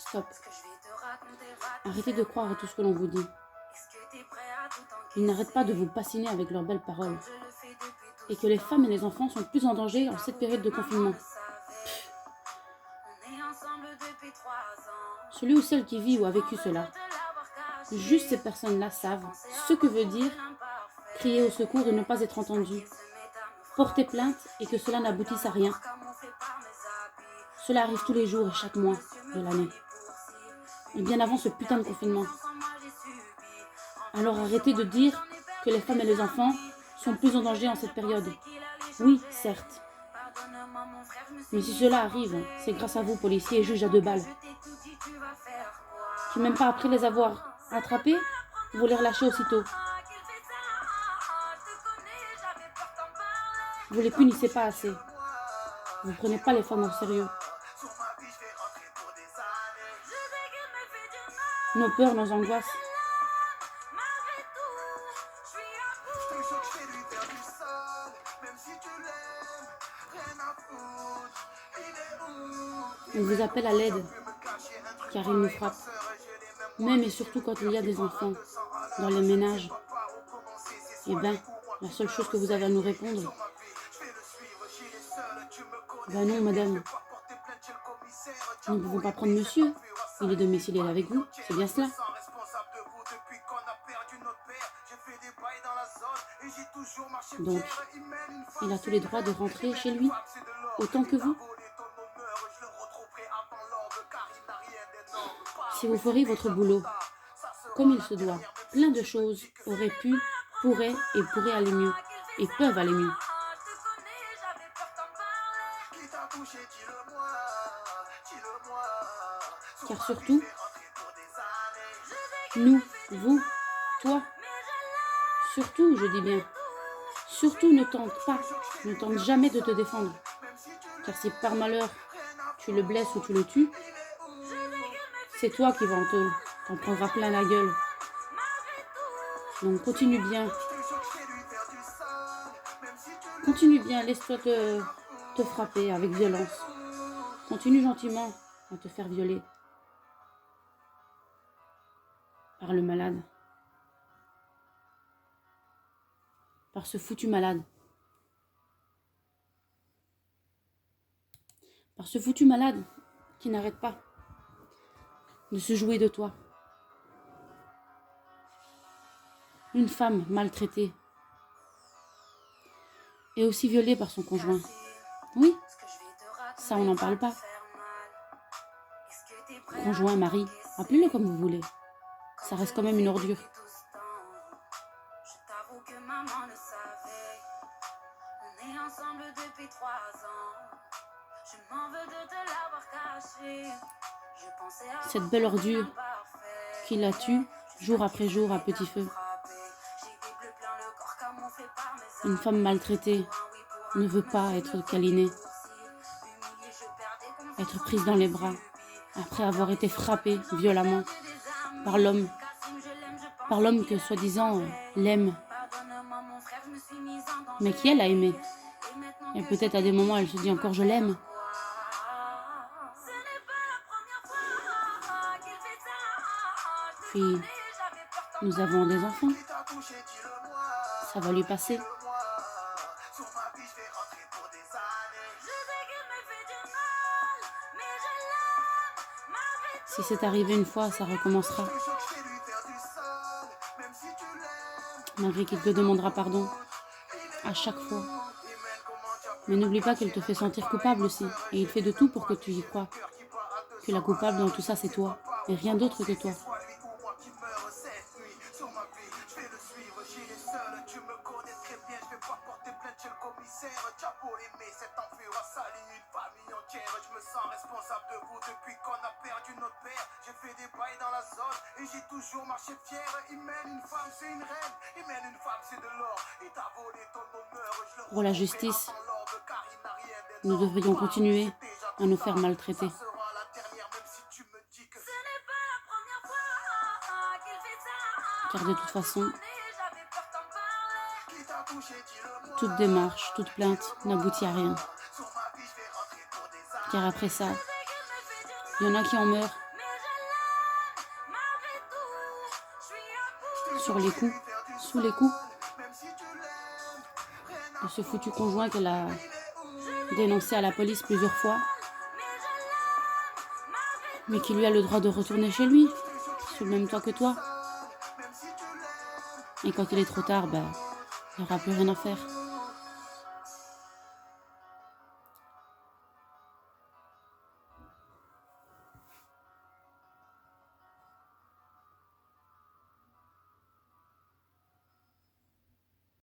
Stop. Arrêtez de croire à tout ce que l'on vous dit. Ils n'arrêtent pas de vous bassiner avec leurs belles paroles. Et que les femmes et les enfants sont plus en danger en cette période de confinement. Celui ou celle qui vit ou a vécu cela, juste ces personnes-là savent ce que veut dire crier au secours et ne pas être entendu, porter plainte et que cela n'aboutisse à rien. Cela arrive tous les jours et chaque mois de l'année. Et bien avant ce putain de confinement. Alors arrêtez de dire que les femmes et les enfants sont plus en danger en cette période. Oui, certes. Mais si cela arrive, c'est grâce à vous, policiers et juges à 2 balles. Qui même pas après les avoir attrapés, vous les relâchez aussitôt. Vous les punissez pas assez. Vous prenez pas les femmes au sérieux. Nos peurs, nos angoisses. On vous appelle à l'aide, car ils nous frappent. Même et surtout quand il y a des enfants dans les ménages. Eh bien, la seule chose que vous avez à nous répondre, ben non, madame. Nous ne pouvons pas prendre monsieur. Il est domicilié avec vous, c'est bien cela. Donc, il a tous les droits de rentrer chez lui, autant que vous. Si vous feriez votre boulot, comme il se doit, plein de choses auraient pu, pourraient et pourraient aller mieux, et peuvent aller mieux. Car surtout, nous, vous, toi, surtout, je dis bien, surtout ne tente jamais de te défendre. Car si par malheur, tu le blesses ou tu le tues, c'est toi qui vas en tôle, t'en prendras plein la gueule. Donc continue bien, laisse-toi te frapper avec violence. Continue gentiment à te faire violer par le malade. Par ce foutu malade. Par ce foutu malade qui n'arrête pas de se jouer de toi. Une femme maltraitée et aussi violée par son conjoint. Oui, ça on n'en parle pas. Conjoint, mari, appelez-le comme vous voulez. Ça reste quand même une ordure. Cette belle ordure qui la tue jour après jour à petit feu. Une femme maltraitée ne veut pas être câlinée, être prise dans les bras après avoir été frappée violemment par l'homme que soi-disant l'aime, mais qui elle a aimé. Et peut-être à des moments elle se dit encore je l'aime. Puis nous avons des enfants, ça va lui passer. Si c'est arrivé une fois, ça recommencera. Malgré qu'il te demandera pardon à chaque fois. Mais n'oublie pas qu'il te fait sentir coupable aussi. Et il fait de tout pour que tu y crois. Que la coupable dans tout ça, c'est toi. Et rien d'autre que toi. Pour la justice, nous devrions continuer à nous faire maltraiter. Car de toute façon, toute démarche, toute plainte n'aboutit à rien. Car après ça, il y en a qui en meurent sur les coups, sous les coups de ce foutu conjoint qu'elle a dénoncé à la police plusieurs fois, mais qui lui a le droit de retourner chez lui, sur le même toit que toi. Et quand il est trop tard, il n'y aura plus rien à faire.